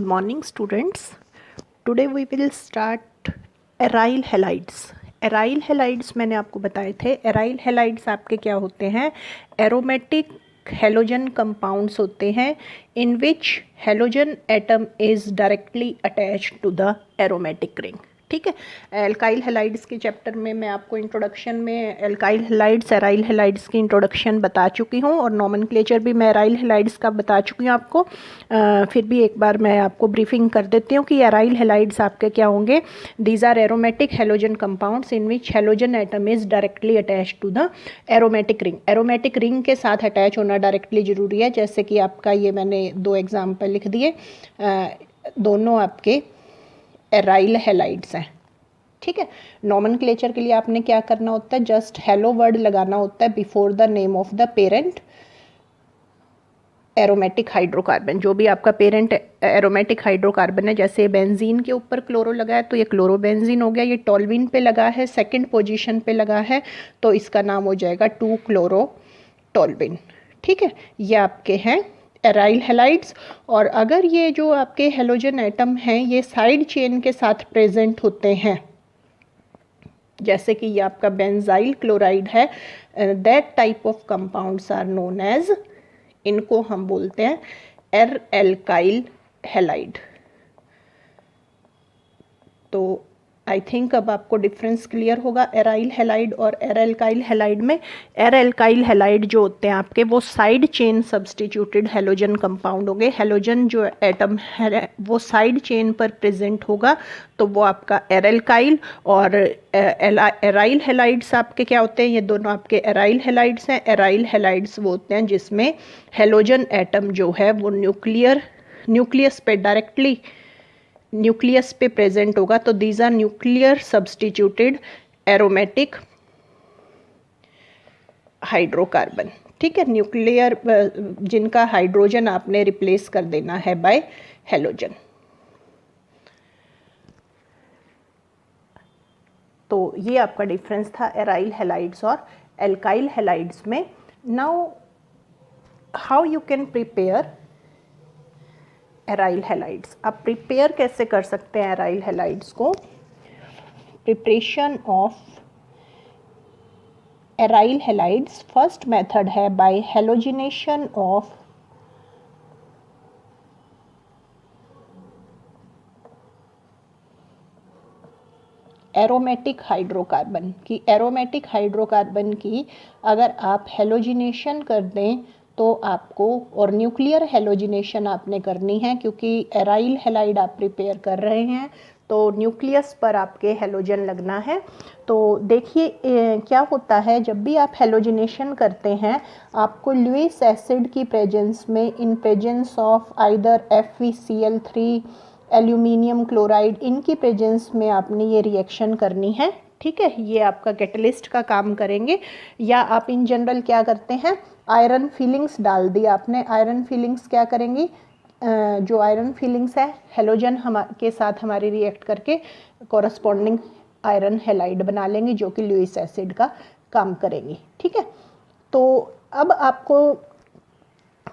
morning students. Today we will start aryl halides. Aryl halides मैंने आपको बताए थे. एराइल हैलाइड्स आपके क्या होते हैं? एरोमेटिक हेलोजन कंपाउंड्स होते हैं in which halogen atom is directly attached to the aromatic ring. ठीक है. एल्काइल हैलाइड्स के चैप्टर में मैं आपको इंट्रोडक्शन में एल्काइल हैलाइड्स एराइल हैलाइड्स की इंट्रोडक्शन बता चुकी हूँ और नॉमेनक्लेचर भी मैं एराइल हैलाइड्स का बता चुकी हूँ आपको. फिर भी एक बार मैं आपको ब्रीफिंग कर देती हूँ कि एराइल हैलाइड्स आपके क्या होंगे. These are aromatic halogen compounds in which halogen atom is directly attach to the aromatic ring. Aromatic ring के साथ अटैच होना डायरेक्टली ज़रूरी है. जैसे कि आपका ये मैंने 2 एग्जाम्पल लिख दिए. दोनों आपके एराइल हैलाइड्स हैं. ठीक है. नॉमेनक्लेचर के लिए आपने क्या करना होता है? जस्ट हेलो वर्ड लगाना होता है before the name of the parent aromatic hydrocarbon. जो भी आपका पेरेंट एरोमेटिक हाइड्रोकार्बन है, जैसे बेंजीन के ऊपर क्लोरो लगा है तो ये क्लोरोबेंजीन हो गया. ये टॉल्विन पे लगा है, सेकंड पोजीशन पे लगा है, तो इसका नाम हो जाएगा 2 क्लोरो टॉल्विन. ठीक है. ये आपके हैं एराइल हैलाइड्स. और अगर ये जो आपके हेलोजन एटम हैं ये साइड चेन के साथ प्रेजेंट होते हैं, जैसे कि ये आपका बेंजाइल क्लोराइड है, that type of compounds are known as, इनको हम बोलते हैं एर एल्काइल हैलाइड. तो आई थिंक अब आपको डिफरेंस क्लियर होगा एराइल हैलाइड और एर एल्काइल हैलाइड में. एर एल्काइल हैलाइड जो होते हैं आपके वो side chain substituted halogen compound होंगे. हेलोजन जो एटम है वो साइड चेन पर प्रेजेंट होगा तो वो आपका एर एल्काइल. और एराइल हैलाइड्स आपके क्या होते हैं? ये दोनों आपके एराइल हैलाइड्स हैं. एराइल हैलाइड्स वो होते हैं जिसमें हेलोजन एटम जो है वो न्यूक्लियस पे डायरेक्टली न्यूक्लियस पे प्रेजेंट होगा. तो these are nuclear substituted aromatic hydrocarbon. ठीक है. न्यूक्लियर जिनका हाइड्रोजन आपने रिप्लेस कर देना है बाय हेलोजन. तो ये आपका डिफरेंस था एराइल हैलाइड्स और एल्काइल हैलाइड्स में. Now how you can prepare aryl halides. आप प्रिपेयर कैसे कर सकते हैं एराइल हैलाइड्स को? Preparation of aryl halides first method है by halogenation of aromatic hydrocarbon की. एरोमेटिक हाइड्रोकार्बन की अगर आप हेलोजिनेशन कर दें तो आपको, और न्यूक्लियर हेलोजिनेशन आपने करनी है क्योंकि एराइल हैलाइड आप प्रिपेयर कर रहे हैं तो न्यूक्लियस पर आपके हेलोजन लगना है. तो देखिए क्या होता है जब भी आप हेलोजिनेशन करते हैं आपको लुईस एसिड की प्रेजेंस में, इन presence of either FeCl3, aluminium chloride, इनकी प्रेजेंस में आपने ये रिएक्शन करनी है. ठीक है. ये आपका कैटलिस्ट का काम करेंगे. या आप इन जनरल क्या करते हैं, आयरन फीलिंग्स डाल दी आपने. आयरन फीलिंग्स क्या करेंगी? जो आयरन फीलिंग्स है हेलोजन के साथ हमारी रिएक्ट करके कॉरस्पॉन्डिंग आयरन हैलाइड बना लेंगे जो कि लुईस एसिड का काम करेंगी. ठीक है. तो अब आपको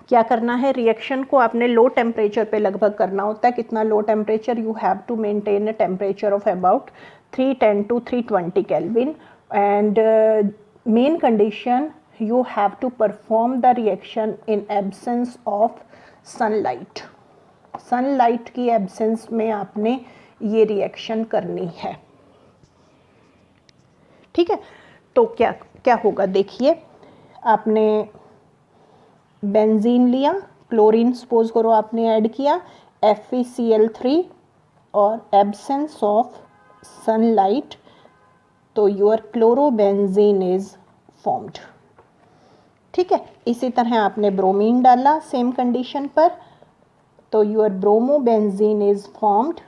क्या करना है? रिएक्शन को आपने लो टेम्परेचर पे लगभग करना होता है. कितना low temperature? You have to maintain a temperature of about 310 to 320 Kelvin. And main condition, you have to perform the reaction in absence of sunlight. Sunlight की एब्सेंस में आपने ये रिएक्शन करनी है. ठीक है. तो क्या क्या होगा देखिए, आपने बेंजीन लिया, क्लोरीन सपोज करो आपने ऐड किया, FeCl3 और एब्सेंस ऑफ सनलाइट तो योर क्लोरोबेंजीन इज फॉर्म्ड. ठीक है. इसी तरह आपने ब्रोमीन डाला सेम कंडीशन पर तो योर ब्रोमोबेंजीन इज फॉर्म्ड.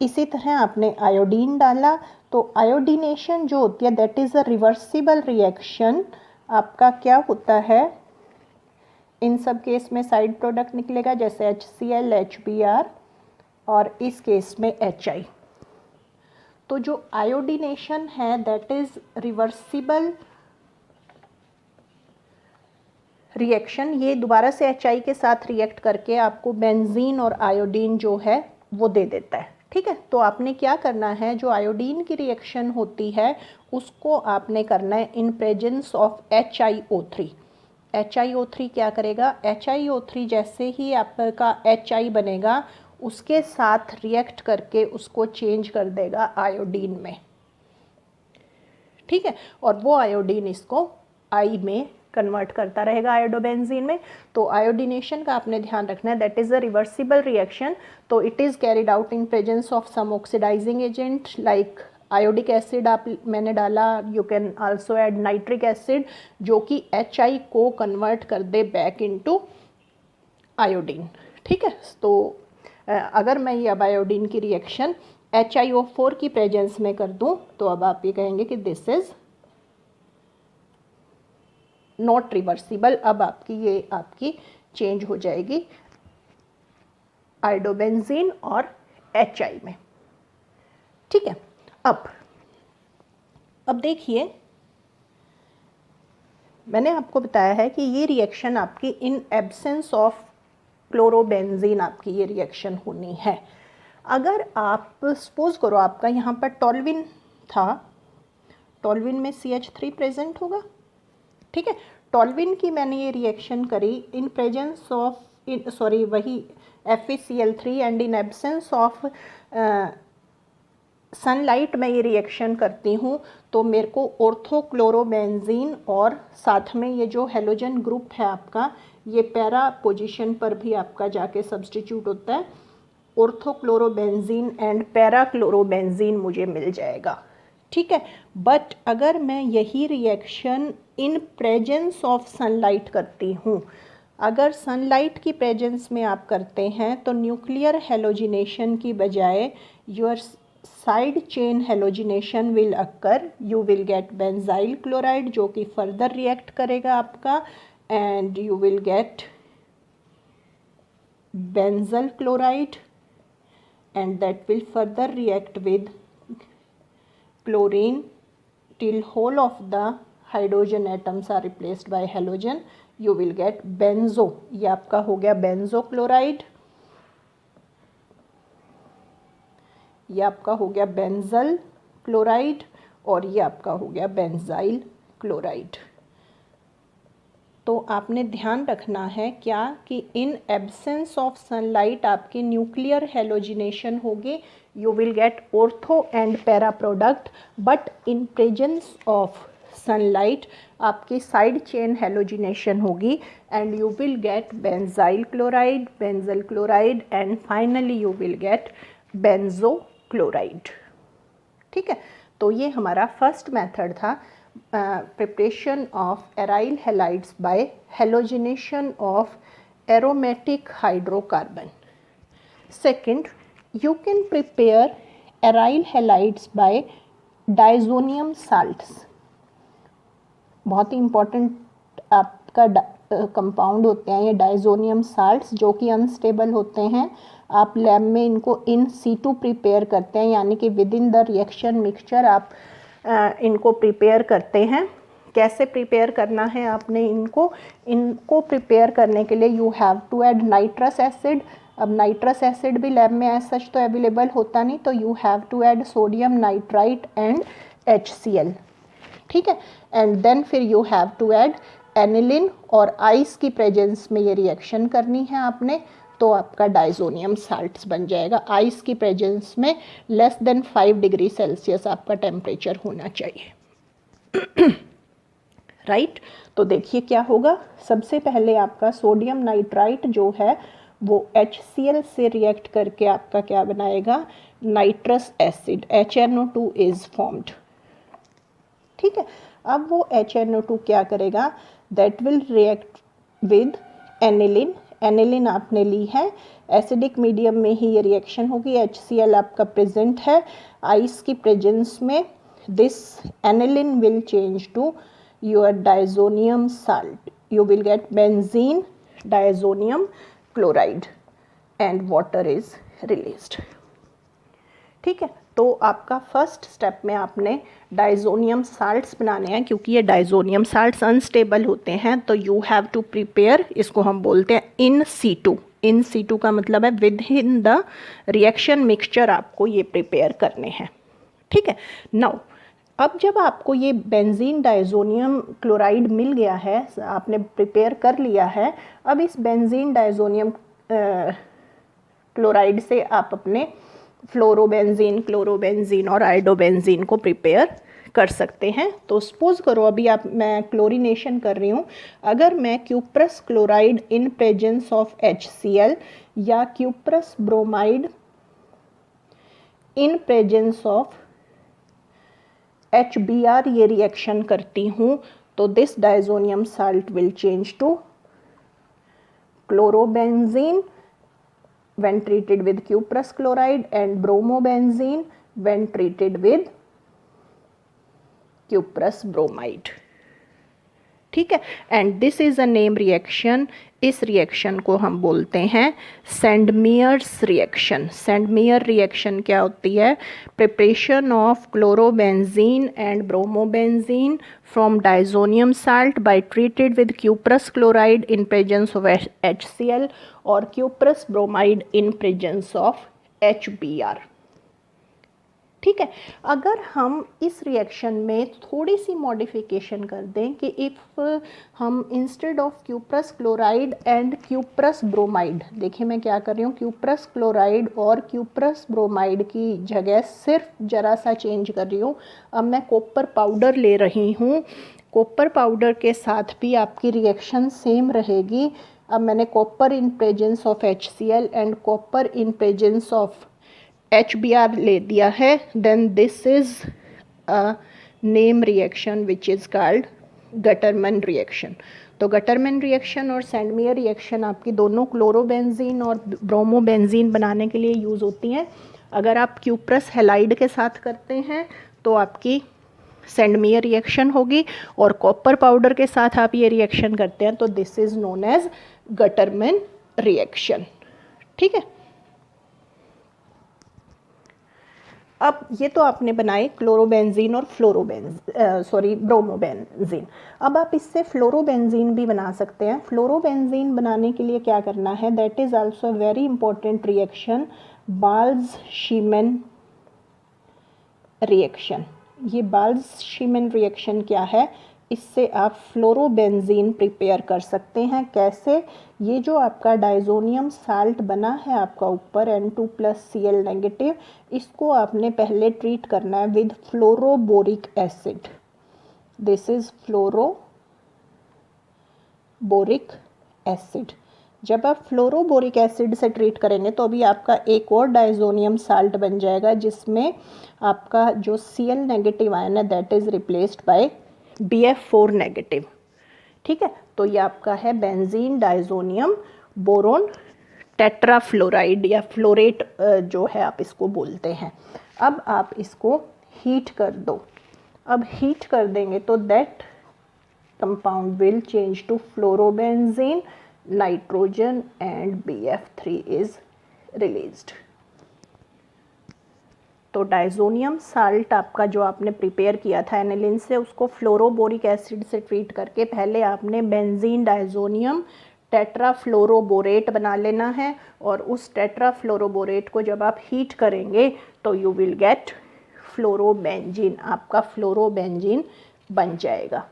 इसी तरह आपने आयोडीन डाला तो आयोडीनेशन जो होती है that is a reversible reaction. आपका क्या होता है, इन सब केस में साइड प्रोडक्ट निकलेगा जैसे HCl, HBr और इस केस में HI. तो जो आयोडीनेशन है दैट इज रिवर्सिबल रिएक्शन, ये दोबारा से HI के साथ रिएक्ट करके आपको बेंजीन और आयोडीन जो है वो दे देता है। ठीक है, तो आपने क्या करना है, जो आयोडीन की रिएक्शन होती है उसको आपने करना है इन प्रेजेंस ऑफ HiO3। HiO3 क्या करेगा, HiO3 जैसे ही आपका HI बनेगा उसके साथ रिएक्ट करके उसको चेंज कर देगा आयोडीन में। ठीक है, और वो आयोडीन इसको आई में कन्वर्ट करता रहेगा आयोडोबेंजीन में। तो आयोडीनेशन का आपने ध्यान रखना है, that is a reversible reaction. तो it is carried out in presence of some oxidising agent like iodic acid आप मैंने डाला, you can also add nitric acid जो कि HI को कन्वर्ट कर दे बैक इनटू आयोडीन। ठीक है, तो अगर मैं ये अब आयोडीन की रिएक्शन HiO4 की प्रेजेंस में कर दूं तो अब आप ये कहेंगे कि दिस इज नॉट रिवर्सिबल। अब आपकी चेंज हो जाएगी आयोडोबेंजीन और HI में। ठीक है, अब देखिए मैंने आपको बताया है कि ये रिएक्शन आपकी इन एब्सेंस ऑफ क्लोरोबेंजीन आपकी ये रिएक्शन होनी है। अगर आप सपोज करो आपका यहाँ पर टॉल्विन था, टॉल्विन में CH3 प्रेजेंट होगा। ठीक है, टॉल्विन की मैंने ये रिएक्शन करी इन प्रेजेंस ऑफ वही FeCl3 and in absence of sunlight में ये रिएक्शन करती हूँ तो मेरे को ऑर्थोक्लोरोबेंजीन और साथ में ये जो हेलोजन ग्रुप है आपका ये पैरा पोजीशन पर भी आपका जाके सब्स्टिट्यूट होता है, ऑर्थोक्लोरोबेंजीन एंड पैराक्लोरोबेंजीन मुझे मिल जाएगा। ठीक है, बट अगर मैं यही reaction in presence of sunlight करती हूँ, अगर सनलाइट की प्रेजेंस में आप करते हैं तो न्यूक्लियर हेलोजिनेशन की बजाय your side chain halogenation will occur, you will get benzyl chloride जो कि फर्दर रिएक्ट करेगा आपका and you will gate benzyl chloride and that will further react with chlorine till whole of the hydrogen atoms are replaced by halogen, you will get benzo। ये आपका हो गया banjo chloride, ये आपका हो गया बेंजल क्लोराइड और ये आपका हो गया बेंजाइल क्लोराइड। तो आपने ध्यान रखना है क्या कि इन एब्सेंस ऑफ सनलाइट आपकी न्यूक्लियर हेलोजिनेशन होगी, you will get ortho and para product, but in presence of sunlight आपकी साइड चेन हेलोजिनेशन होगी and you will get benzyl chloride, benzal chloride and finally you will get benzo chloride. ठीक है, तो ये हमारा first method था, preparation of aryl halides by halogenation of aromatic hydrocarbon. Second, you can prepare aryl halides by diazonium salts। बहुत ही important आपका compound होते हैं ये डाइजोनियम साल्ट्स जो कि अनस्टेबल होते हैं। आप लैब में इनको इन सीटू प्रिपेयर करते हैं, यानी कि with in the reaction mixture आप इनको प्रिपेयर करते हैं। कैसे प्रिपेयर करना है आपने इनको प्रिपेयर करने के लिए you have to add nitrous acid. अब नाइट्रस एसिड भी लैब में एज सच तो अवेलेबल होता नहीं, तो you have to add sodium nitrite and HCl। ठीक है, एंड देन फिर you have to add aniline और आइस की प्रेजेंस में ये रिएक्शन करनी है आपने, तो आपका डाइजोनियम साल्ट्स बन जाएगा। आइस की प्रेजेंस में लेस देन 5 डिग्री सेल्सियस आपका टेम्परेचर होना चाहिए। राइट, तो देखिए क्या होगा। सबसे पहले आपका सोडियम नाइट्राइट जो है वो HCl से रिएक्ट करके आपका क्या बनाएगा, nitrous acid HNO2 is formed. ठीक है, अब वो HNO2 क्या करेगा, that will react with aniline. Aniline आपने ली है, एसिडिक मीडियम में ही ये रिएक्शन होगी, HCl आपका प्रेजेंट है आइस की प्रेजेंस में, this aniline will change to your diazonium salt, you will get benzene diazonium chloride and water is released. ठीक है, तो आपका फर्स्ट स्टेप में आपने डाइजोनियम साल्ट्स बनाने हैं, क्योंकि ये डाइजोनियम साल्ट्स अनस्टेबल होते हैं, तो यू हैव टू प्रिपेयर, इसको हम बोलते हैं इन सीटू। इन सीटू का मतलब है with in the reaction mixture आपको ये प्रिपेयर करने हैं, ठीक है। नाउ अब जब आपको ये बेंजीन डाइजोनियम क्लोराइड मिल गया है, आपने प्रिपेयर कर लिया है, अब इस बेंजीन डाइजोनियम क्लोराइड से आप अपने फ्लोरोबेंजीन, क्लोरोबेंजीन और आयोडोबेंजीन को प्रिपेयर कर सकते हैं। तो सपोज करो अभी मैं क्लोरीनेशन कर रही हूँ, अगर मैं cuprous chloride in presence of HCl या cuprous bromide in presence of HBr ये रिएक्शन करती हूँ, तो this diazonium salt will change to chlorobenzene when treated with cuprous chloride and bromobenzene when treated with cuprous bromide, ठीक है। And this is a name reaction, इस reaction को हम बोलते हैं सेंडमियर्स रिएक्शन। सेंडमियर रिएक्शन क्या होती है? Preparation of chlorobenzene and bromobenzene from diazonium salt by treated with cuprous chloride in presence of HCl और cuprous bromide in presence of HBr, ठीक है। अगर हम इस रिएक्शन में थोड़ी सी मॉडिफिकेशन कर दें कि इफ़ हम instead of cuprous chloride and cuprous bromide, देखिए मैं क्या कर रही हूँ, क्यूप्रस क्लोराइड और क्यूप्रस ब्रोमाइड की जगह सिर्फ ज़रा सा चेंज कर रही हूँ। अब मैं कॉपर पाउडर ले रही हूँ, कॉपर पाउडर के साथ भी आपकी रिएक्शन सेम रहेगी। अब मैंने copper in presence of HCl and copper in presence of HBr ले दिया है, then this is a name reaction which is called Gattermann reaction. तो गटरमैन रिएक्शन और सेंडमियर रिएक्शन आपकी दोनों क्लोरोबेंजीन और ब्रोमोबेंजीन बनाने के लिए यूज़ होती हैं। अगर आप क्यूप्रस हैलाइड के साथ करते हैं तो आपकी सेंडमियर रिएक्शन होगी, और कॉपर पाउडर के साथ आप ये रिएक्शन करते हैं तो this is known as Gattermann reaction, ठीक है। अब ये तो आपने बनाए क्लोरोबेंजीन और ब्रोमोबेंजीन। अब आप इससे फ्लोरोबेंजीन भी बना सकते हैं। फ्लोरोबेंजीन बनाने के लिए क्या करना है, that is also very important reaction, Balz Schiemann reaction. ये बाल्ज-शीमैन रिएक्शन क्या है, इससे आप फ्लोरोबेंजीन प्रिपेयर कर सकते हैं। कैसे? ये जो आपका डाइजोनियम साल्ट बना है आपका ऊपर N2+Cl नेगेटिव, इसको आपने पहले ट्रीट करना है with fluoroboric acid. This is fluoroboric acid. जब आप फ्लोरोबोरिक एसिड से ट्रीट करेंगे तो अभी आपका एक और डाइजोनियम साल्ट बन जाएगा, जिसमें आपका जो Cl नेगेटिव आयन है that is replaced by BF4 negative, ठीक है। तो ये आपका है बेंजीन डाइजोनियम बोरोन टेट्राफ्लोराइड या फ्लोरेट जो है आप इसको बोलते हैं। अब आप इसको हीट कर दो। अब हीट कर देंगे तो that compound will change to fluorobenzene, nitrogen and BF3 is released. तो डाइजोनियम साल्ट आपका जो आपने प्रिपेयर किया था एनिलीन से, उसको फ्लोरोबोरिक एसिड से ट्रीट करके पहले आपने बेंजीन डाइजोनियम टेट्राफ्लोरोबोरेट बना लेना है, और उस टेट्राफ्लोरोबोरेट को जब आप हीट करेंगे तो यू विल गेट फ्लोरोबेंजीन, आपका फ्लोरोबेंजीन बन जाएगा,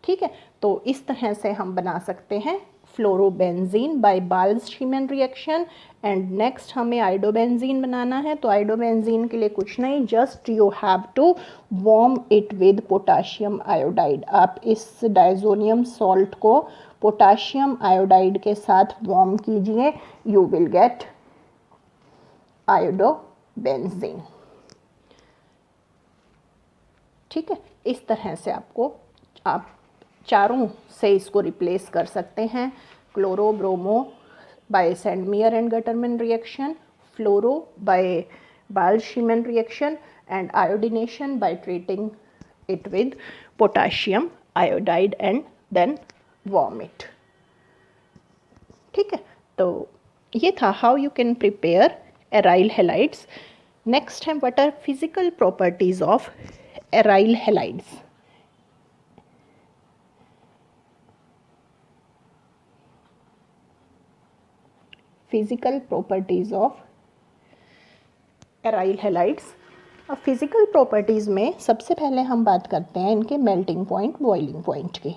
ठीक है। तो इस तरह से हम बना सकते हैं fluorobenzene by Balz Schiemann reaction. And next हमें आयोडोबेंजीन बनाना है। तो आयोडोबेंजीन के लिए कुछ नहीं, just you have to warm it with potassium iodide. आप इस डाइजोनियम सॉल्ट को पोटाशियम आयोडाइड के साथ वार्म कीजिए, यू विल गेट आयोडोबेंजीन, ठीक है। इस तरह से आप चारों से इसको रिप्लेस कर सकते हैं। Chloro bromo by Sandmeyer and Gattermann reaction, fluoro by Balz Schiemann reaction, and iodination by treating it with potassium iodide and then warm it, ठीक है। तो ये था how you can prepare aryl halides. Next है what are physical properties of aryl halides. Physical properties of aryl halides. अब physical properties में सबसे पहले हम बात करते हैं इनके मेल्टिंग पॉइंट, बॉइलिंग पॉइंट की।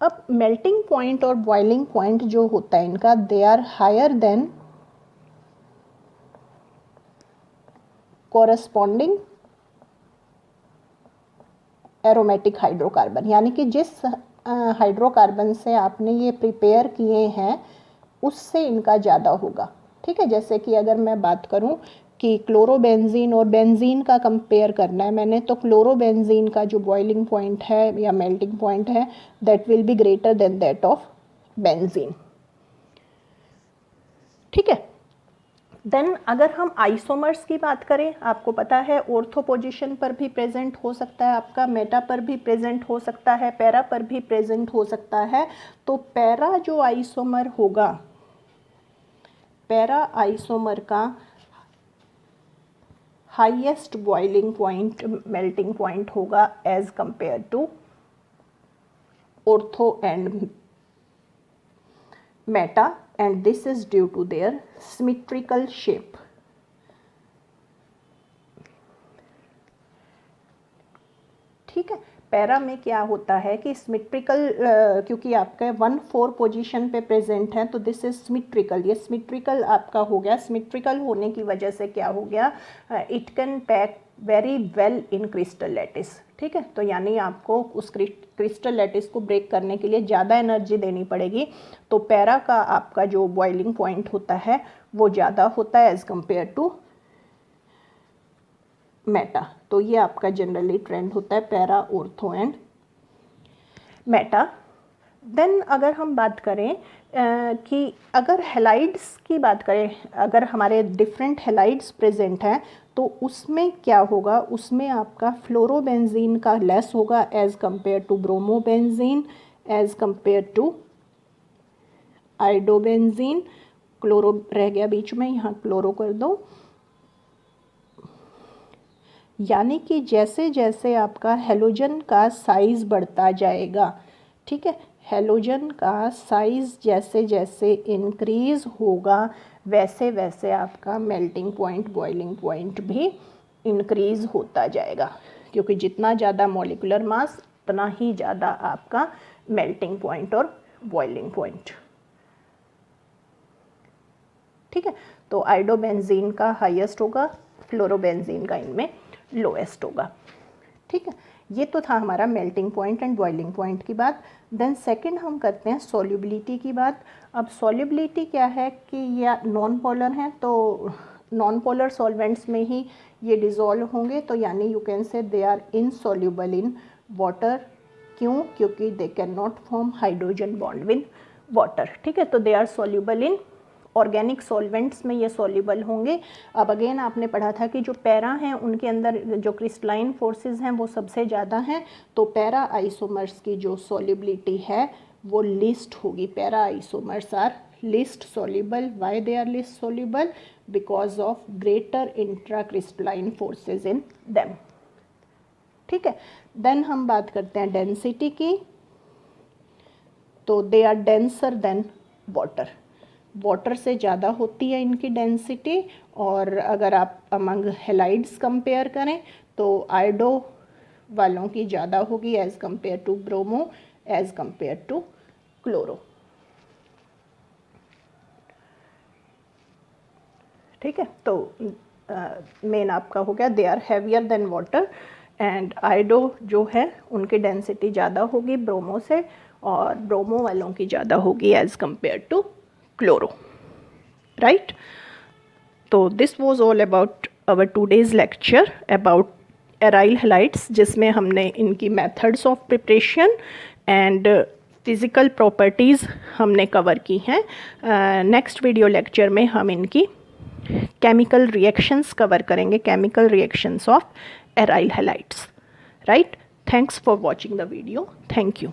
अब मेल्टिंग पॉइंट और बॉइलिंग पॉइंट जो होता है इनका, they are higher than corresponding aromatic hydrocarbon, यानी कि जिस हाइड्रोकार्बन से आपने ये प्रिपेयर किए हैं उससे इनका ज़्यादा होगा। ठीक है, जैसे कि अगर मैं बात करूं कि क्लोरोबेंजीन और बेंजीन का कंपेयर करना है मैंने, तो क्लोरोबेंजीन का जो बॉइलिंग पॉइंट है या मेल्टिंग पॉइंट है that will be greater than that of benzene. ठीक है, देन अगर हम आइसोमर्स की बात करें, आपको पता है ऑर्थो पोजीशन पर भी प्रेजेंट हो सकता है आपका, मेटा पर भी प्रेजेंट हो सकता है, पैरा पर भी प्रेजेंट हो सकता है। तो पैरा जो आइसोमर होगा, पैरा आइसोमर का highest boiling point, melting point होगा as compare to ortho and meta, and this is due to their symmetrical shape. ठीक है, पैरा में क्या होता है कि सिमेट्रिकल, क्योंकि आपका 1-4 पोजीशन पे प्रेजेंट है तो दिस इज सिमेट्रिकल, ये सिमेट्रिकल आपका हो गया। सिमेट्रिकल होने की वजह से क्या हो गया, it can pack very well in crystal lattice. ठीक है, तो यानी आपको उस क्रिस्टल लैटिस को ब्रेक करने के लिए ज़्यादा एनर्जी देनी पड़ेगी। तो पैरा का आपका जो बॉइलिंग पॉइंट होता है वो ज़्यादा होता है एज़ कंपेयर टू मेटा। तो ये आपका जनरली ट्रेंड होता है para, ortho and meta. Then अगर हम बात करें कि अगर हैलाइड्स की बात करें, अगर हमारे डिफरेंट हैलाइड्स प्रेजेंट हैं तो उसमें क्या होगा, उसमें आपका फ्लोरोबेंजीन का लेस होगा as compare to bromobenzene, as compare to iodobenzene. Chloro रह गया बीच में, यहाँ क्लोरो कर दो। यानी कि जैसे जैसे आपका हेलोजन का साइज़ बढ़ता जाएगा, ठीक है, हेलोजन का साइज़ जैसे जैसे इंक्रीज़ होगा वैसे वैसे आपका मेल्टिंग पॉइंट, बॉइलिंग पॉइंट भी इंक्रीज़ होता जाएगा, क्योंकि जितना ज़्यादा मॉलिक्यूलर मास उतना ही ज़्यादा आपका मेल्टिंग पॉइंट और बॉइलिंग पॉइंट। ठीक है, तो आइडोबेंजीन का हाईएस्ट होगा, फ्लोरोबेंजीन का इनमें लोएस्ट होगा। ठीक है, ये तो था हमारा melting point and boiling point की बात। देन सेकंड हम करते हैं सॉल्युबिलिटी की बात। अब सॉल्युबिलिटी क्या है कि ये नॉन पोलर हैं, तो नॉन पोलर सॉल्वेंट्स में ही ये डिज़ोल्व होंगे, तो यानी you can say they are insoluble in water. क्यों? क्योंकि they can not form hydrogen bond with water. ठीक है, तो they are soluble in organic solvents में ये सॉल्युबल होंगे। अब अगेन आपने पढ़ा था कि जो पैरा हैं उनके अंदर जो क्रिस्टलाइन फोर्सेस हैं वो सबसे ज़्यादा हैं, तो पैरा आइसोमर्स की जो सॉल्युबिलिटी है वो लिस्ट होगी। Para isomers are least soluble. Why they are least soluble? Because of greater intra crystalline forces in them. ठीक है, देन हम बात करते हैं डेंसिटी की, तो they are denser than water. Water से ज़्यादा होती है इनकी डेंसिटी, और अगर आप अमंग हैलाइड्स कंपेयर करें तो आइडो वालों की ज़्यादा होगी as compare to bromo, as compare to chloro. ठीक है, तो मेन आपका हो गया they are heavier than water, and iodo जो है उनकी डेंसिटी ज़्यादा होगी ब्रोमो से, और ब्रोमो वालों की ज़्यादा होगी as compare to chloro. Right, तो this was all about our today's lecture about aryl halides, जिसमें हमने इनकी methods of preparation and physical properties हमने कवर की हैं। नेक्स्ट वीडियो लेक्चर में हम इनकी केमिकल रिएक्शंस कवर करेंगे, chemical reactions of aryl halides. Right, thanks for watching the video, thank you.